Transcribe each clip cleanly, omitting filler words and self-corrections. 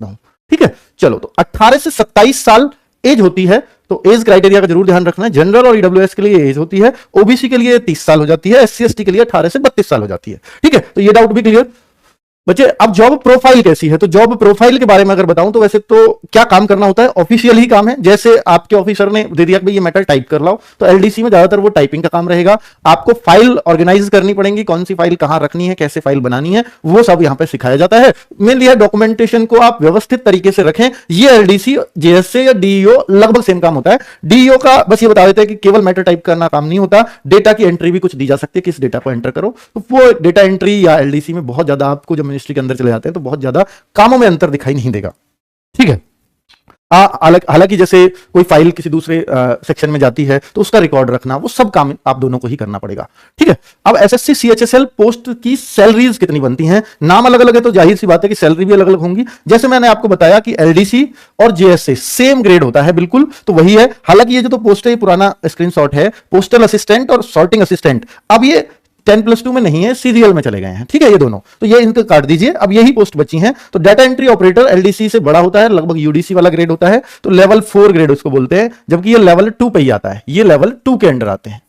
सकता हूं। ठीक है, चलो तो 18 से 27 साल एज होती है, तो एज क्राइटेरिया का जरूर ध्यान रखना है। जनरल और ईडब्ल्यूएस के लिए एज होती है, ओबीसी के लिए 30 साल हो जाती है, एससी एसटी के लिए 18 से 32 साल हो जाती है। ठीक है, तो ये डाउट भी क्लियर बच्चे। अब जॉब प्रोफाइल कैसी है, तो जॉब प्रोफाइल के बारे में अगर बताऊं तो वैसे तो क्या काम करना होता है, ऑफिशियल ही काम है। जैसे आपके ऑफिसर ने दे दिया कि भाई ये मैटर टाइप कर लाओ, तो एलडीसी में ज्यादातर वो टाइपिंग का काम रहेगा। आपको फाइल ऑर्गेनाइज करनी पड़ेगी, कौन सी फाइल कहां रखनी है, कैसे फाइल बनानी है, वो सब यहां पे सिखाया जाता है। मेनली है डॉक्यूमेंटेशन को आप व्यवस्थित तरीके से रखें। ये एलडीसी जेएसए या डीईओ लगभग सेम काम होता है। डीईओ का बस ये बता देते हैं कि केवल मैटर टाइप करना काम नहीं होता, डेटा की एंट्री भी कुछ दी जा सकती है, किस डेटा को एंटर करो। तो वो डेटा एंट्री या एलडीसी में बहुत ज्यादा आपको जब मिनिस्ट्री के अंदर चले जाते हैं तो बहुत ज्यादा कामों में अंतर दिखाई नहीं देगा। ठीक है, हालांकि जैसे कोई फाइल किसी दूसरे सेक्शन में जाती है तो उसका रिकॉर्ड रखना, वो सब काम आप दोनों को ही करना पड़ेगा। ठीक है, अब एसएससी सीएचएसएल पोस्ट की सैलरीज कितनी बनती हैं, नाम अलग अलग है तो जाहिर सी बात है कि सैलरी भी अलग अलग होंगी। जैसे मैंने आपको बताया कि एलडीसी और जेएसए सेम ग्रेड होता है, बिल्कुल तो वही है। हालांकि ये जो तो पोस्ट है, पुराना स्क्रीनशॉट है, पोस्टल असिस्टेंट और सॉर्टिंग असिस्टेंट, अब ये 10+2 में नहीं है, सीरियल में चले गए हैं। ठीक है, ये दोनों, तो ये इनको काट दीजिए। अब यही पोस्ट बची हैं। तो डाटा एंट्री ऑपरेटर एलडीसी से बड़ा होता है, लगभग यूडीसी वाला ग्रेड होता है, तो लेवल 4 ग्रेड उसको बोलते हैं, जबकि ये लेवल 2 पे ही आता है। ये लेवल 2 के अंडर आते हैं,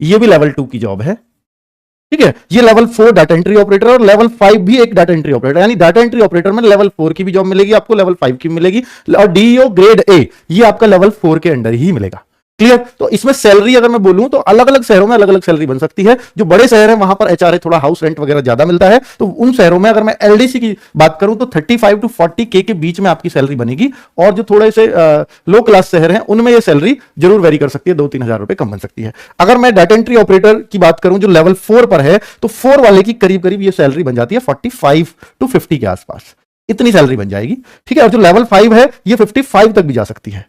ये भी लेवल 2 की जॉब है। ठीक है, ये लेवल 4 डाटा एंट्री ऑपरेटर और लेवल 5 भी एक डाटा एंट्री ऑपरेटर, यानी डाटा एंट्री ऑपरेटर में लेवल 4 की भी जॉब मिलेगी आपको, लेवल 5 की मिलेगी, और डीईओ ग्रेड ए ये आपका लेवल 4 के अंडर ही मिलेगा। क्लियर, तो इसमें सैलरी अगर मैं बोलूं तो अलग अलग शहरों में अलग अलग सैलरी बन सकती है। जो बड़े शहर हैं वहां पर एचआरए थोड़ा हाउस रेंट वगैरह ज्यादा मिलता है, तो उन शहरों में अगर मैं एलडीसी की बात करूं तो 35 to 40K के बीच में आपकी सैलरी बनेगी। और जो थोड़े से लो क्लास शहर हैं उनमें ये सैलरी जरूर वेरी कर सकती है, 2-3 हजार रुपए कम बन सकती है। अगर मैं डाटा एंट्री ऑपरेटर की बात करूं जो लेवल 4 पर है, तो 4 वाले की करीब करीब ये सैलरी बन जाती है 45 to 50 के आसपास, इतनी सैलरी बन जाएगी। ठीक है, और जो लेवल 5 है ये 55 तक भी जा सकती है।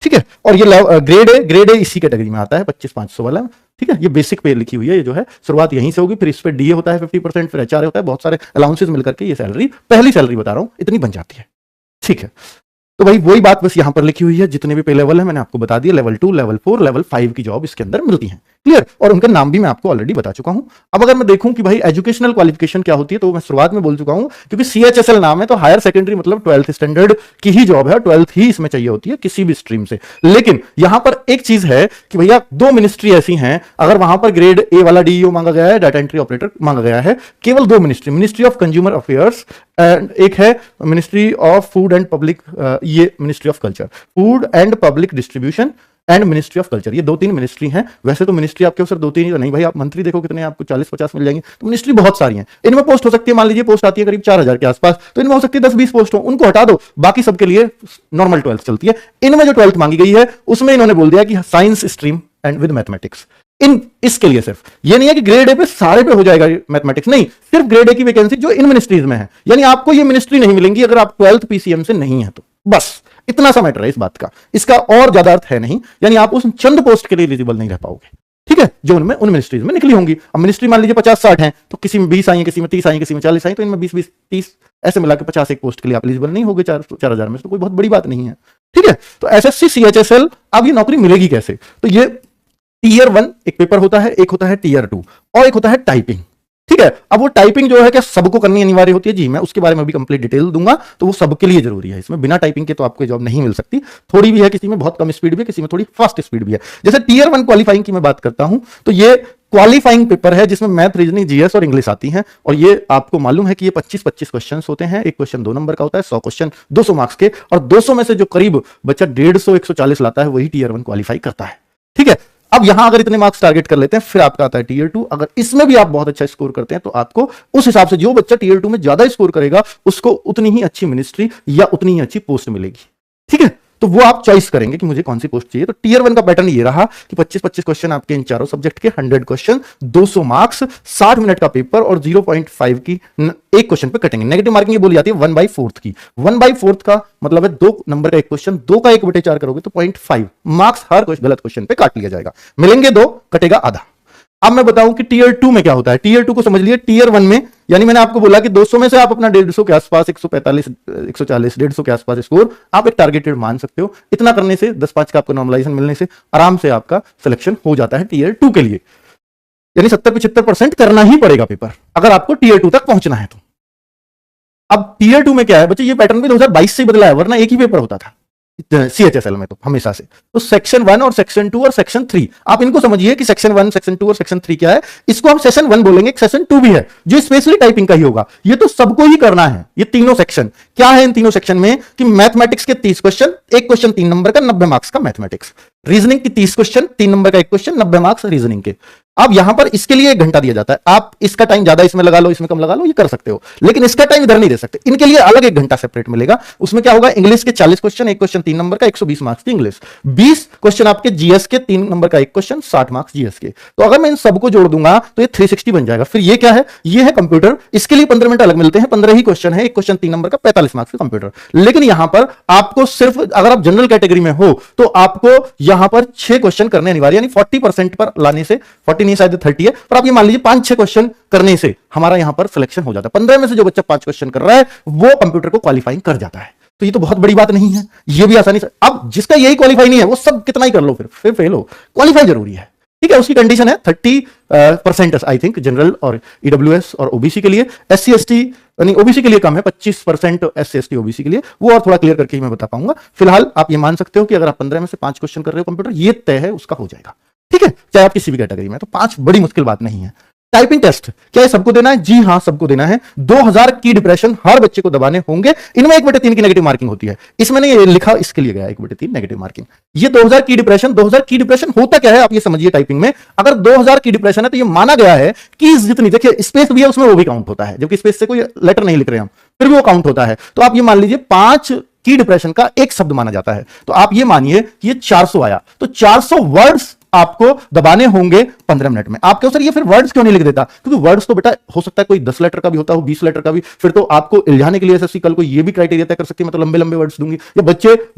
ठीक है, और ये ग्रेड ए इसी कैटेगरी में आता है, 25,500 वाला। ठीक है, ये बेसिक पे लिखी हुई है, ये जो है शुरुआत यहीं से होगी, फिर इस पे डीए होता है 50%, फिर एचआरए होता है, बहुत सारे अलाउंसेस मिलकर के ये सैलरी, पहली सैलरी बता रहा हूं, इतनी बन जाती है। ठीक है, तो भाई वही बात बस यहां पर लिखी हुई है, जितने भी पे लेवल है मैंने आपको बता दिया, लेवल 2, लेवल 4, लेवल 5 की जॉब इसके अंदर मिलती है। क्लियर, और उनका नाम भी मैं आपको ऑलरेडी बता चुका हूं। अब अगर मैं देखूं कि भाई एजुकेशनल क्वालिफिकेशन क्या होती है, तो मैं शुरुआत में बोल चुका हूं, क्योंकि सीएचएसएल नाम है तो हायर सेकेंडरी मतलब 12th स्टैंडर्ड की ही जॉब है, 12th ही इसमें चाहिए होती है किसी भी स्ट्रीम से। लेकिन यहां पर एक चीज है कि भैया 2 मिनिस्ट्री ऐसी हैं, अगर वहां पर ग्रेड ए वाला डीईओ मांगा गया है, डाटा एंट्री ऑपरेटर मांगा गया है, केवल 2 ministry, ministry of consumer affairs and एक है ministry of food and public, ये ministry of culture, food and public distribution and ministry of culture, ये 2-3 मिनिस्ट्री हैं। वैसे तो मिनिस्ट्री आपके सिर्फ 2-3 ही तो नहीं भाई, आप मंत्री देखो कितने आपको 40-50 मिल जाएंगे, तो मिनिस्ट्री बहुत सारी हैं। इनमें पोस्ट हो सकती है, मान लीजिए पोस्ट आती है करीब 4,000 के आसपास, तो इनमें हो सकती है 10-20 पोस्ट हो, उनको हटा दो, बाकी सबके लिए नॉर्मल 12th चलती है। इनमें जो 12th मांगी गई है उसमें इन्होंने बोल दिया कि science stream and with mathematics, इन इसके लिए सिर्फ, ये नहीं है कि ग्रेड ए पे सारे पे हो जाएगा मैथमेटिक्स, नहीं, सिर्फ ग्रेड ए की वैकेंसी जो इन मिनिस्ट्रीज में है, यानी आपको ये मिनिस्ट्री नहीं मिलेंगी अगर आप 12th पीसीएम से नहीं है तो, बस इतना सा मैटर है इस बात का, इसका और ज्यादा अर्थ है नहीं, यानी आप उस चंद पोस्ट के लिए एलिजिबल नहीं रह पाओगे। ठीक है, जो उनमें उन मिनिस्ट्रीज में निकली होंगी। अब मिनिस्ट्री मान लीजिए 50-60 हैं, तो किसी में 20 आई है, किसी में 30 आई है, किसी में 40 आई, तो इनमें 20-20, 30 ऐसे मिला के 50 एक पोस्ट के लिए आप एलिजिबल नहीं होगे 4,000 में, तो कोई बहुत बड़ी बात नहीं है। ठीक है, तो एसएससी सीएचएसएल, अब ये नौकरी मिलेगी कैसे, तो ये टीयर 1 एक पेपर होता है, एक होता है टीयर 2 और एक होता है टाइपिंग। ठीक है, अब वो टाइपिंग जो है क्या सबको करनी अनिवार्य होती है, जी मैं उसके बारे में भी कंप्लीट डिटेल दूंगा, तो वो सबके लिए जरूरी है। इसमें बिना टाइपिंग के तो आपको जॉब नहीं मिल सकती, थोड़ी भी है, किसी में बहुत कम स्पीड भी है, किसी में थोड़ी फास्ट स्पीड भी है। जैसे टीयर 1 क्वालिफाइंग की मैं बात करता हूं, तो ये क्वालिफाइंग पेपर है जिसमें मैथ, रीजनिंग, जीएस और इंग्लिश आती हैं, और ये आपको मालूम है कि ये 25-25 क्वेश्चन होते हैं, एक क्वेश्चन 2 नंबर का होता है, 100 क्वेश्चन 200 मार्क्स के, और 200 में से जो करीब बच्चा 150-140 लाता है वही टीयर 1 क्वालिफाई करता है। ठीक है, अब यहां अगर इतने मार्क्स टारगेट कर लेते हैं, फिर आपका आता है टीयर 2। अगर इसमें भी आप बहुत अच्छा स्कोर करते हैं तो आपको उस हिसाब से जो बच्चा टीयर 2 में ज्यादा स्कोर करेगा उसको उतनी ही अच्छी मिनिस्ट्री या उतनी ही अच्छी पोस्ट मिलेगी। ठीक है, तो वो आप चॉइस करेंगे कि मुझे कौन सी पोस्ट चाहिए। तो टीयर 1 का पैटर्न ये रहा कि 25-25 क्वेश्चन आपके इन चारों सब्जेक्ट के, 100 क्वेश्चन, 200 मार्क्स, 60 मिनट का पेपर, और 0.5 की एक क्वेश्चन पे कटेंगे। नेगेटिव मार्किंग ये बोली जाती है 1/4 की। 1/4 का मतलब है 2 नंबर का एक क्वेश्चन, 2 का 1/4 करोगे तो 0.5 मार्क्स हर गलत क्वेश्चन पे काट लिया जाएगा, मिलेंगे 2, कटेगा आधा। अब मैं बताऊं कि टीयर 2 में क्या होता है। टीयर 2 को समझ लिए, टीयर 1 में यानी मैंने आपको बोला कि 200 में से आप अपना 150 के आसपास, 145, 140, 150 के आसपास स्कोर आप एक टारगेटेड मान सकते हो। इतना करने से 10-5 का आपको नॉर्मलाइजेशन मिलने से आराम से आपका सिलेक्शन हो जाता है टीयर 2 के लिए। यानी 70-75% करना ही पड़ेगा पेपर अगर आपको टीयर 2 तक पहुंचना है तो। अब टीयर 2 में क्या है बच्चे, ये पैटर्न भी 2022 से ही बदला है, वरना एक ही पेपर होता था CHSL में तो हमेशा से। तो सेक्शन 1 और सेक्शन 2 और सेक्शन 3 आप इनको समझिए कि सेक्शन 1, सेक्शन 2 और सेक्शन 3 क्या है। इसको हम सेशन 1 बोलेंगे, सेशन 2 भी है जो स्पेशली टाइपिंग का ही होगा। ये तो सबको ही करना है। ये तीनों सेक्शन क्या है, इन तीनों सेक्शन में कि मैथमेटिक्स के 30 क्वेश्चन, एक क्वेश्चन 3 नंबर का 90 मार्क्स का मैथमेटिक्स, रीजनिंग की 30 क्वेश्चन 3 नंबर का एक क्वेश्चन 90 मार्क्स रीजनिंग के। अब यहां पर इसके लिए 1 घंटा दिया जाता है, आप इसका टाइम ज्यादा इसमें लगा लो, इसमें कम लगा लो, ये कर सकते हो, लेकिन इसका टाइम इधर नहीं दे सकते। इनके लिए अलग 1 घंटा सेपरेट मिलेगा। उसमें क्या होगा, इंग्लिश के 40 क्वेश्चन, एक क्वेश्चन 3 नंबर का 120 मार्क्स की इंग्लिश, 20 क्वेश्चन आपके जीएस के 3 नंबर का एक क्वेश्चन 60 मार्क्स जीएस के। तो अगर मैं इन सबको जोड़ दूंगा तो ये 360 बन जाएगा। फिर ये क्या है, ये है कंप्यूटर, इसके लिए 15 मिनट अलग मिलते हैं, 15 ही क्वेश्चन है, एक क्वेश्चन 3 नंबर का 45 मार्क्स का कंप्यूटर। लेकिन यहां पर आपको सिर्फ, अगर आप जनरल कैटेगरी में हो तो आपको यहां पर 6 क्वेश्चन करने अनिवार्य, यानी 40% पर लाने से, 40 नहीं शायद 30 है, पर आप ये मान लीजिए 5-6 क्वेश्चन करने से हमारा यहां पर सिलेक्शन हो जाता है। 15 में से जो बच्चा 5 क्वेश्चन कर रहा है वो कंप्यूटर को क्वालिफाइंग कर जाता है। तो ये तो बहुत बड़ी बात नहीं है, ये भी आसानी से। अब जिसका यही क्वालिफाई नहीं है वो सब कितना ही कर लो, फिर फेल हो, क्वालिफाई जरूरी है। ठीक है, उसकी कंडीशन है 30% आई थिंक जनरल और ईडब्ल्यूएस और ओबीसी के लिए। SC ST यानी ओबीसी के लिए कम है, 25% SC ST ओबीसी के लिए, वो और थोड़ा क्लियर करके ही मैं बता पाऊंगा। फिलहाल आप ये मान सकते हो कि अगर आप 15 में से 5 क्वेश्चन कर रहे हो कंप्यूटर, ये तय है उसका हो जाएगा। ठीक है, चाहे आप किसी भी कैटेगरी में, तो 5 बड़ी मुश्किल बात नहीं है। टाइपिंग टेस्ट क्या ये सबको देना है? जी हां, सबको देना है। 2000 की डिप्रेशन हर बच्चे को दबाने होंगे। इनमें 1/3 की नेगेटिव मार्किंग होती है। इसमें नहीं लिखा, इसके लिए गया 1/3 नेगेटिव मार्किंग। ये 2000 की डिप्रेशन, 2000 की डिप्रेशन होता क्या है आप ये समझिए। टाइपिंग में अगर 2000 की डिप्रेशन है तो ये माना गया है कि जितनी, देखिए स्पेस भी है उसमें, वो भी काउंट होता है, जबकि स्पेस से कोई लेटर नहीं लिख रहे हम, फिर भी वो काउंट होता है। तो आप ये मान लीजिए 5 की डिप्रेशन का एक शब्द माना जाता है। तो आप ये मानिए कि ये 400 आया, तो 400 वर्ड्स आपको दबाने होंगे 15 मिनट में। आप कहो सर ये फिर वर्ड्स क्यों नहीं लिख देता? क्योंकि वर्ड्स तो बेटा हो सकता है कोई 10 लेटर का भी होता हो, 20 लेटर का भी। फिर तो आपको इल्जाने के लिए एसएससी कल को ये भी क्राइटेरिया तय कर सकती है, मैं तो लंबे लंबे वर्ड्स दूंगी, या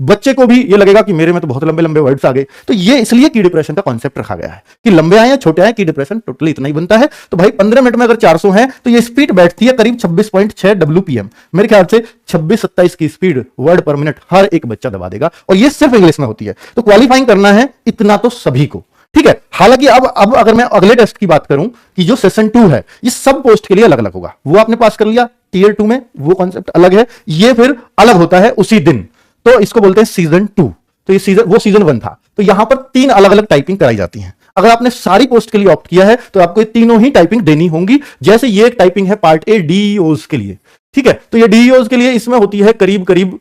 बच्चे को भी ये लगेगा कि मेरे में तो बहुत लंबे लंबे वर्ड्स आ गए। तो ये इसलिए की डिप्रेशन का कॉन्सेप्ट रखा गया है कि लंबे आए या छोटे आए, की डिप्रेशन टोटली इतना ही बनता है। तो भाई 15 मिनट में अगर 400 है तो ये स्पीड बैठती है करीब 26.6 WPM। मेरे ख्याल से 26-27 की स्पीड वर्ड पर मिनट हर एक बच्चा दबा देगा, और ये सिर्फ इंग्लिश में होती है। तो क्वालिफाइंग करना है इतना तो सभी को। ठीक है, हालांकि अब अगर मैं अगले टेस्ट की बात करूं कि जो सेशन 2 है, ये सब पोस्ट के लिए अलग अलग होगा। वो आपने पास कर लिया टीयर 2 में, वो कॉन्सेप्ट अलग है, ये फिर अलग होता है उसी दिन। तो इसको बोलते हैं सीजन 2। तो ये सीजन 1 था। तो यहां पर 3 अलग अलग टाइपिंग कराई जाती है। अगर आपने सारी पोस्ट के लिए ऑप्ट किया है तो आपको ये तीनों ही टाइपिंग देनी होंगी। जैसे ये एक टाइपिंग है पार्ट ए डीईओज के लिए। ठीक है, तो ये डीईओज के लिए इसमें होती है करीब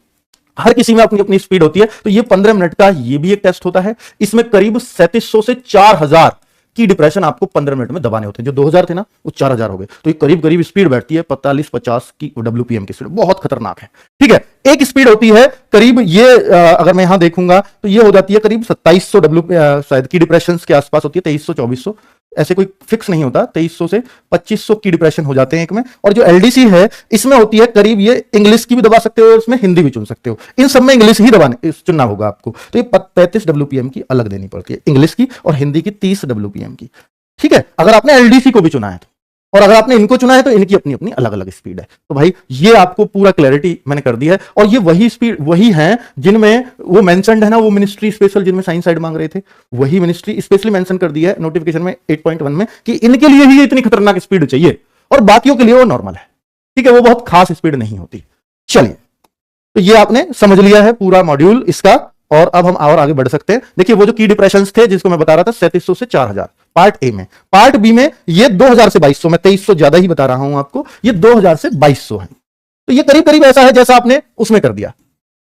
हर किसी में अपनी अपनी स्पीड होती है। तो ये 15 मिनट का ये भी एक टेस्ट होता है। इसमें करीब 3700 से 4000 की डिप्रेशन आपको 15 मिनट में दबाने होते हैं। जो 2000 थे ना वो 4000 हो गए। तो ये करीब स्पीड बैठती है 45-50 की WPM की स्पीड, बहुत खतरनाक है। ठीक है, एक स्पीड होती है करीब ये अगर मैं यहां देखूंगा तो ये हो जाती है करीब 2700 शायद की डिप्रेशन के आसपास होती है, 2300-2400, ऐसे कोई फिक्स नहीं होता। 2300 से 2500 की डिप्रेशन हो जाते हैं एक में। और जो LDC है इसमें होती है करीब, ये इंग्लिश की भी दबा सकते हो, इसमें हिंदी भी चुन सकते हो। इन सब में इंग्लिश ही दबाने चुनना होगा आपको। तो ये 35 WPM की अलग देनी पड़ती है, इंग्लिश की, और हिंदी की 30 WPM की। ठीक है, अगर आपने LDC को भी चुना है तो, और अगर आपने इनको चुना है तो इनकी अपनी अपनी अलग अलग स्पीड है। तो भाई ये आपको पूरा क्लैरिटी मैंने कर दी है। और ये वही स्पीड वही है जिनमें वो मेंशन्ड है ना, वो मिनिस्ट्री स्पेशल जिनमें साइंस साइड मांग रहे थे, वही मिनिस्ट्री स्पेशली मेंशन कर दी है नोटिफिकेशन में 8.1 में कि इनके लिए ही इतनी खतरनाक स्पीड चाहिए, और बाकियों के लिए वो नॉर्मल है। ठीक है, वो बहुत खास स्पीड नहीं होती। चलिए, तो ये आपने समझ लिया है पूरा मॉड्यूल इसका। और अब हम और आगे बढ़ सकते हैं। देखिए वो जो की डिप्रेशंस थे जिसको मैं बता रहा था 3700 से 4000 पार्ट ए में, पार्ट बी में ये 2000 से 2200, मैं 2300 ज्यादा ही बता रहा हूं आपको, ये 2000 से 2200 है। तो ये करीब ऐसा है जैसा आपने उसमें कर दिया।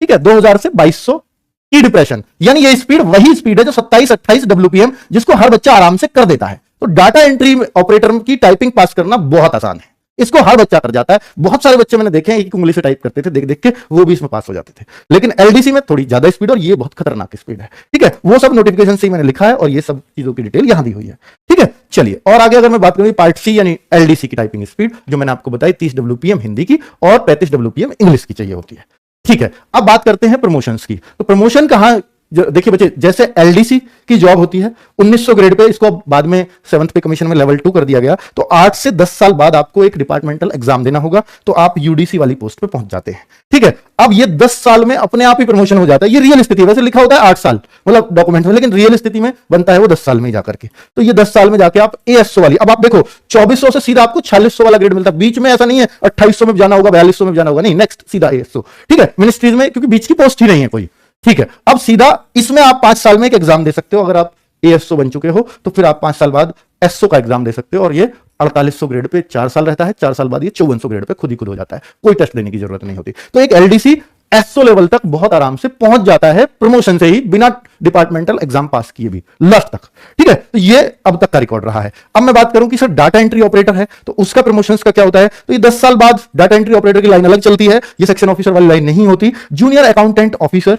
ठीक है, 2000 से 2200 की डिप्रेशन, यानी ये स्पीड वही स्पीड है जो 27-28 WPM, जिसको हर बच्चा आराम से कर देता है। तो डाटा एंट्री ऑपरेटर की टाइपिंग पास करना बहुत आसान है, इसको हर बच्चा कर जाता है। बहुत सारे बच्चे मैंने देखे हैं एक उंगली से टाइप करते थे, देख देख के वो भी इसमें पास हो जाते थे। लेकिन LDC में थोड़ी ज्यादा स्पीड, और ये बहुत खतरनाक स्पीड है। ठीक है, वो सब नोटिफिकेशन से मैंने लिखा है, और ये सब चीजों की डिटेल यहां दी हुई है। ठीक है, चलिए और आगे अगर मैं बात करूं पार्ट सी यानी LDC की टाइपिंग स्पीड, जो मैंने आपको बताई 30 WPM हिंदी की और 35 WPM इंग्लिश की चाहिए होती है। ठीक है, अब बात करते हैं प्रमोशंस की। तो प्रमोशन कहां देखिए बच्चे, जैसे एलडीसी की जॉब होती है 1900 ग्रेड पे, इसको बाद में 7th पे कमीशन में लेवल 2 कर दिया गया, तो 8 से 10 साल बाद आपको एक डिपार्टमेंटल एग्जाम देना होगा, तो आप यूडीसी वाली पोस्ट पे पहुंच जाते हैं। ठीक है, अब ये 10 साल में अपने आप ही प्रमोशन हो जाता है। ये रियल स्थिति, वैसे लिखा होता है 8 साल मतलब डॉक्यूमेंट में, लेकिन रियल स्थिति में बनता है वो 10 साल में जाकर के। तो ये 10 साल में जाके आप एएसओ वाली, अब आप देखो 2400 से सीधा आपको 4600 वाला ग्रेड मिलता है। बीच में ऐसा नहीं है 2800 में जाना होगा, 4200 में जाना होगा, नहीं, नेक्स्ट सीधा एएसओ। ठीक है, मिनिस्ट्रीज में क्योंकि बीच की पोस्ट ही नहीं है कोई। ठीक है, अब सीधा इसमें आप 5 साल में एक एग्जाम दे सकते हो। अगर आप एएसओ बन चुके हो तो फिर आप 5 साल बाद एसओ का एग्जाम दे सकते हो, और ये 4800 ग्रेड पे 4 साल रहता है। 4 साल बाद ये 5400 ग्रेड पे खुद ही खुद हो जाता है, कोई टेस्ट देने की जरूरत नहीं होती। तो एक एलडीसी एसओ लेवल तक बहुत आराम से पहुंच जाता है प्रमोशन से ही, बिना डिपार्टमेंटल एग्जाम पास किए भी, लास्ट तक। ठीक है, तो ये अब तक का रिकॉर्ड रहा है। अब मैं बात करूं कि सर डाटा एंट्री ऑपरेटर है तो उसका प्रमोशन का क्या होता है, तो ये 10 साल बाद डाटा एंट्री ऑपरेटर की लाइन अलग चलती है, ये सेक्शन ऑफिसर वाली लाइन नहीं होती। जूनियर अकाउंटेंट ऑफिसर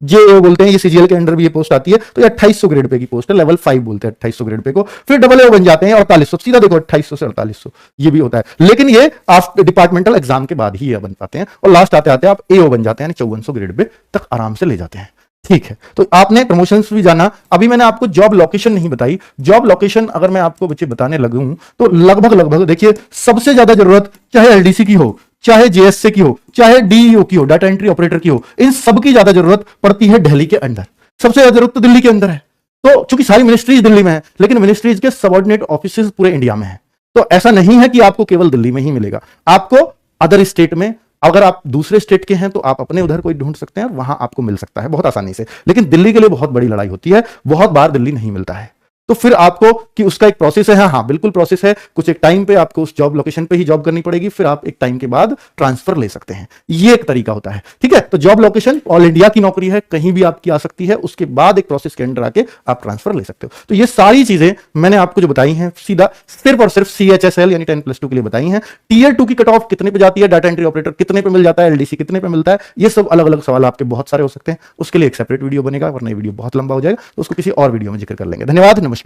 जेए बोलते हैं, ये सीजीएल के अंडर भी ये पोस्ट आती है, तो ये 2800 ग्रेड पे की पोस्ट है, लेवल 5 बोलते हैं 2800 ग्रेड पे को। फिर डबल ए बन जाते हैं 4800, सीधा देखो 2800 से 4800 ये भी होता है, लेकिन ये आफ्टर डिपार्टमेंटल एग्जाम के बाद ही ये बन पाते हैं, और लास्ट आते आते आप एओ बन जाते हैं, 5400 ग्रेड पे तक आराम से ले जाते हैं। ठीक है, तो आपने प्रमोशंस भी जाना। अभी मैंने आपको जॉब लोकेशन नहीं बताई। जॉब लोकेशन अगर मैं आपको बच्चे बताने लगूं तो लगभग देखिए, सबसे ज्यादा जरूरत चाहे एलडीसी की हो, चाहे जेएसए की हो, चाहे डीईओ की हो, डाटा एंट्री ऑपरेटर की हो, इन सबकी ज्यादा जरूरत पड़ती है दिल्ली के अंदर। सबसे ज्यादा जरूरत तो दिल्ली के अंदर है। तो चूंकि सारी मिनिस्ट्रीज दिल्ली में है, लेकिन मिनिस्ट्रीज के सबऑर्डिनेट ऑफिसेज पूरे इंडिया में है, तो ऐसा नहीं है कि आपको केवल दिल्ली में ही मिलेगा, आपको अदर स्टेट में, अगर आप दूसरे स्टेट के हैं तो आप अपने उधर कोई ढूंढ सकते हैं, वहां आपको मिल सकता है बहुत आसानी से। लेकिन दिल्ली के लिए बहुत बड़ी लड़ाई होती है, बहुत बार दिल्ली नहीं मिलता है। तो फिर आपको कि उसका एक प्रोसेस है, हाँ बिल्कुल प्रोसेस है, कुछ एक टाइम पे आपको उस जॉब लोकेशन पे ही जॉब करनी पड़ेगी, फिर आप एक टाइम के बाद ट्रांसफर ले सकते हैं, ये एक तरीका होता है। ठीक है, तो जॉब लोकेशन ऑल इंडिया की नौकरी है, कहीं भी आपकी आ सकती है, उसके बाद एक प्रोसेस के अंडर आके आप ट्रांसफर ले सकते हो। तो ये सारी चीजें मैंने आपको जो बताई हैं सीधा सिर्फ और सिर्फ CHSL यानी 10+2 के लिए बताई हैं। टियर 2 की कट ऑफ कितने पे जाती है, डाटा एंट्री ऑपरेटर कितने पे मिल जाता है, एलडीसी कितने पे मिलता है, ये सब अलग अलग सवाल आपके बहुत सारे हो सकते हैं, उसके लिए एक सेपरेट वीडियो बनेगा, वरना ये वीडियो बहुत लंबा हो जाएगा, तो उसको किसी और वीडियो में जिक्र कर लेंगे। धन्यवाद, नमस्कार।